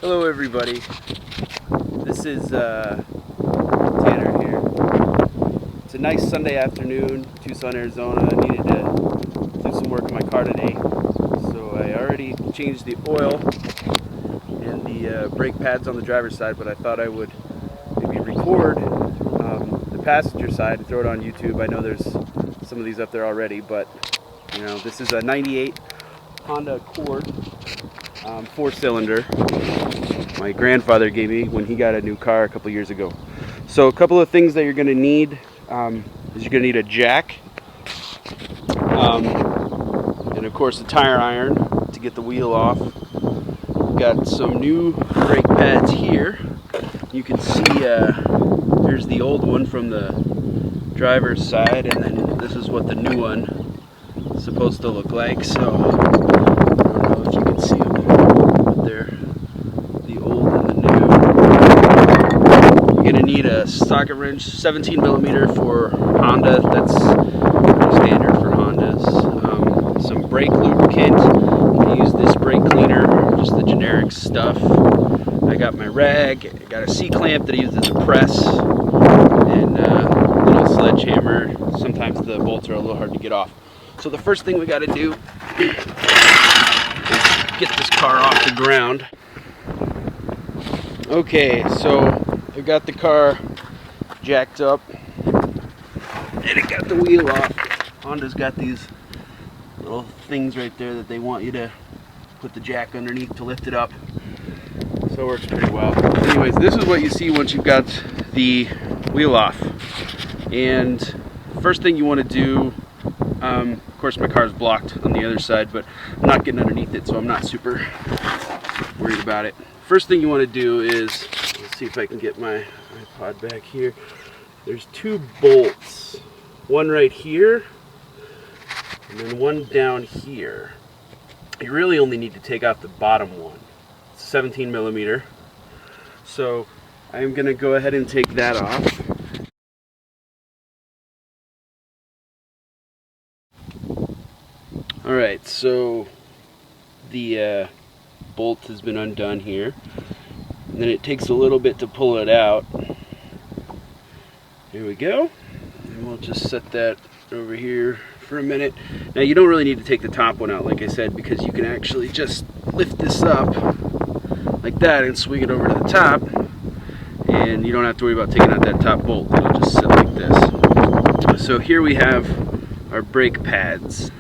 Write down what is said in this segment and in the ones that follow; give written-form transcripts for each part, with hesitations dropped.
Hello everybody, this is Tanner here. It's a nice Sunday afternoon, Tucson, Arizona. I needed to do some work on my car today, so I already changed the oil and the brake pads on the driver's side, but I thought I would maybe record the passenger side and throw it on YouTube. I know there's some of these up there already, but you know, this is a 98 Honda Accord, 4-cylinder. My grandfather gave me when he got a new car a couple years ago. So a couple of things that you're going to need is you're going to need a jack, and of course a tire iron to get the wheel off. We've got some new brake pads here. You can see here's the old one from the driver's side, and then this is what the new one is supposed to look like. So I don't know if you can see them, but they're the old and the new. You're going to need a socket wrench, 17 millimeter for Honda. That's standard for Hondas. Some brake lubricant. I use this brake cleaner, just the generic stuff. I got my rag. I got a C-clamp that I use as a press, and a little sledgehammer. Sometimes the bolts are a little hard to get off. So the first thing we got to do is get this car off the ground. Okay, so I got the car jacked up and it got the wheel off. Honda's got these little things right there that they want you to put the jack underneath to lift it up. So it works pretty well. Anyways, this is what you see once you've got the wheel off. And first thing you want to do, of course my car's blocked on the other side, but I'm not getting underneath it, so I'm not super worried about it. First thing you want to do is, let's see if I can get my iPod back here. There's two bolts, one right here and then one down here. You really only need to take out the bottom one. It's 17 millimeter. So I'm going to go ahead and take that off. Alright, so the bolt has been undone here, and then it takes a little bit to pull it out. Here we go, and we'll just set that over here for a minute. Now you don't really need to take the top one out, like I said, because you can actually just lift this up like that and swing it over to the top, and you don't have to worry about taking out that top bolt. It'll just sit like this. So here we have our brake pads.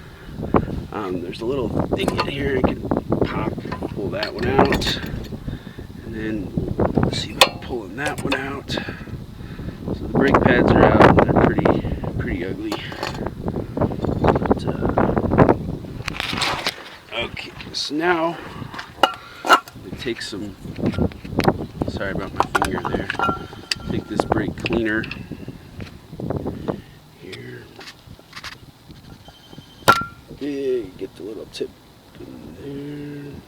There's a little thing in here, you can pull that one out, and then we'll see about pulling that one out. So the brake pads are out, they're pretty ugly. But, okay, so now we take some, sorry about my finger there, take this brake cleaner. Yeah, get the little tip in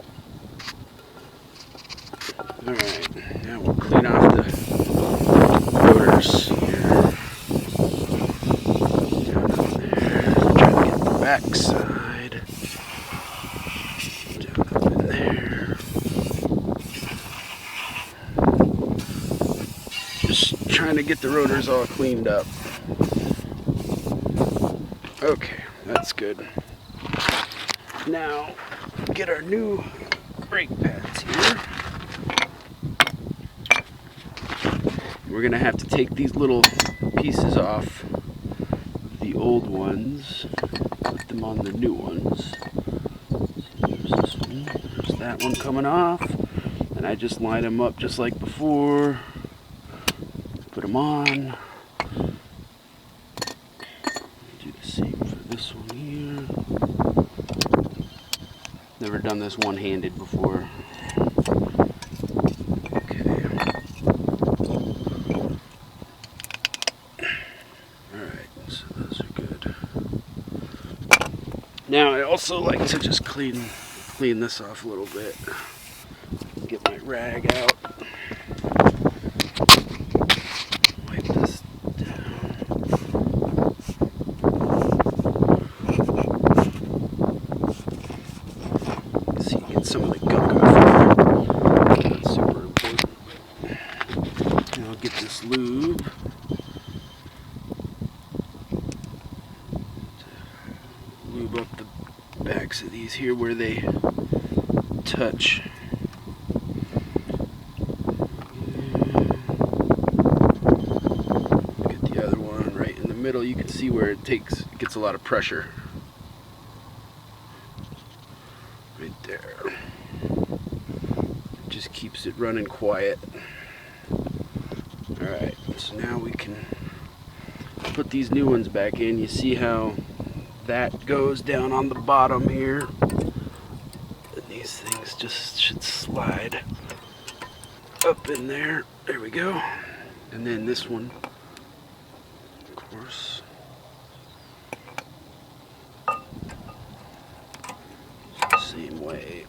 there. Alright, now we'll clean off the rotors here. Down on there. Try to get the back side. Down up in there. Just trying to get the rotors all cleaned up. Okay, that's good. Now, get our new brake pads here. We're going to have to take these little pieces off of the old ones, put them on the new ones. So there's this one, there's that one coming off, and I just line them up just like before, put them on. Do the same for this one here. Never done this one-handed before. Okay. Alright, so those are good. Now I also like to just clean this off a little bit. Get my rag out. Wipe this down. See, get some of the gunk off. backs of these here where they touch. Get the other one right in the middle. You can see where it gets a lot of pressure. Right there. It just keeps it running quiet. Alright, so now we can put these new ones back in. You see how that goes down on the bottom here. And these things just should slide up in there. There we go. And then this one, of course. Same way.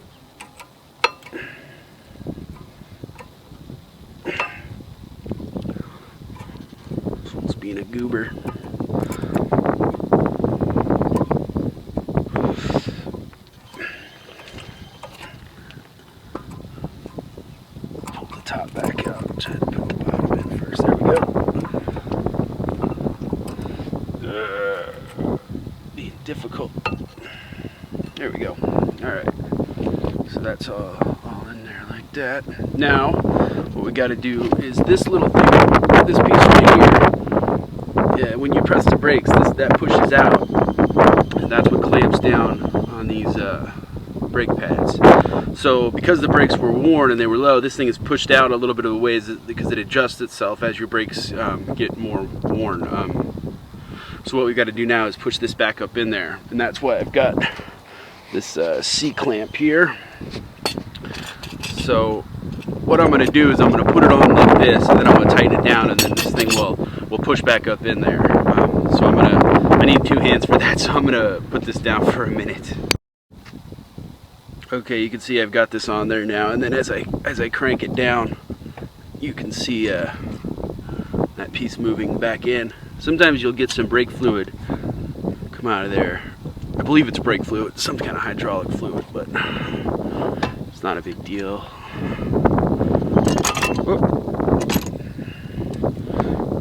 This one's being a goober. Pull the top back out. Try to put the bottom in first. There we go. Being difficult. There we go. Alright. So that's all in there like that. Now, what we got to do is this little thing, this piece right here, yeah, when you press the brakes, that pushes out, and that's what clamps down on these brake pads. So because the brakes were worn and they were low, this thing is pushed out a little bit of the ways because it adjusts itself as your brakes get more worn. So what we got to do now is push this back up in there, and that's why I've got this C-clamp here. So what I'm going to do is I'm going to put it on like this, and then I'm going to tighten it down, and then this thing will push back up in there. So I need two hands for that, so I'm going to put this down for a minute. Okay, you can see I've got this on there now, and then as I crank it down, you can see that piece moving back in. Sometimes you'll get some brake fluid come out of there. I believe it's brake fluid, some kind of hydraulic fluid, but it's not a big deal. Whoop.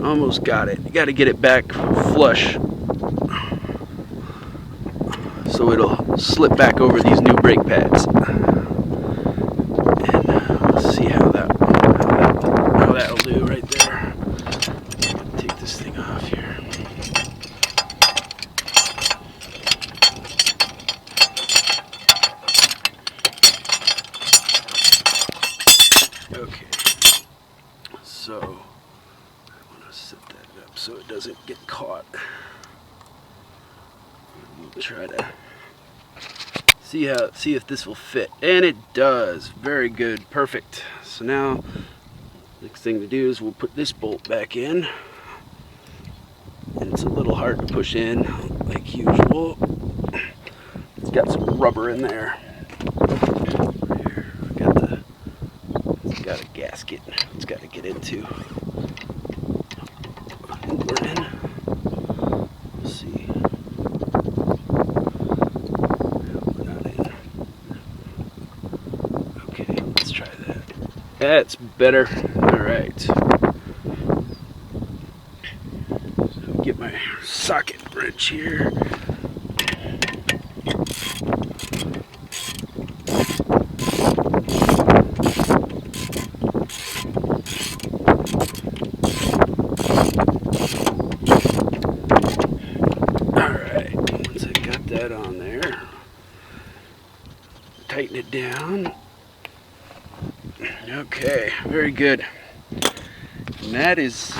Almost got it. You got to get it back flush so it'll slip back over these new brake pads. And let's see how that'll do right there. Take this thing off here. Okay, so I want to set that up so it doesn't get caught. We'll try to see if this will fit, and it does. Very good, perfect. So now next thing to do is we'll put this bolt back in, and it's a little hard to push in like usual. It's got some rubber in there. It's got a gasket it's got to get into. We're in. Let's see. No, we're not in. Okay, let's try that. That's better. Alright. So get my socket wrench here. That on there, tighten it down. Okay, very good. And that is